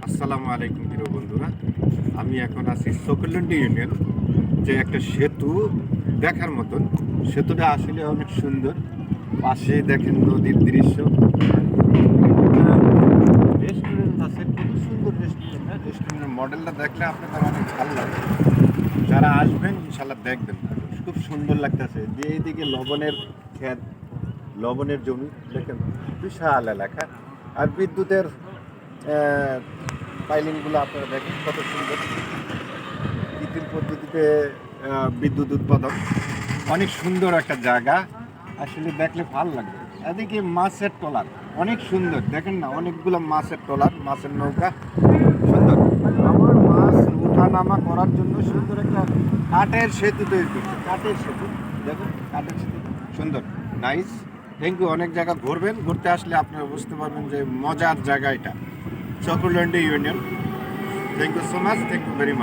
আসসালামু আলাইকুম প্রিয় বন্ধুরা। আমি এখন আছি সকলন্ডি ইউনিয়ন, যে একটা সেতু দেখার মতন। সেতুটা আসলে অনেক সুন্দর। পাশে দেখেন নদীর দৃশ্য। রেস্টুরেন্ট আছে, কত সুন্দর রেস্টুরেন্ট। রেস্টুরেন্টের মডেলটা দেখলে আপনাদের অনেক ভালো লাগবে। যারা আসবেন ইনশাল্লাহ দেখবেন, খুব সুন্দর লাগতেছে। যে এইদিকে লবণের ক্ষেত, লবণের জমি দেখেন, বিশাল এলাকা। আর বিদ্যুতের পাইলিংগুলো আপনারা দেখেন কত সুন্দর। কৃত্রিম পদ্ধতিতে বিদ্যুৎ উৎপাদন, অনেক সুন্দর একটা জায়গা। আসলে দেখলে ভালো লাগবে। এদিকে মাছের ট্রলার অনেক সুন্দর, দেখেন না, অনেকগুলো মাছের ট্রলার, মাছের নৌকা সুন্দর। আমার মাছ উঠা নামা করার জন্য সুন্দর একটা কাঠের সেতু তৈরি করছে। কাঠের সেতু দেখুন, কাঠের সেতু সুন্দর, নাইস। Thank you. অনেক জায়গা ঘুরবেন, ঘুরতে আসলে আপনারা বুঝতে পারবেন যে মজার জায়গা এটা, চক্রল্যান্ডি union. Thank you so much, thank you very much.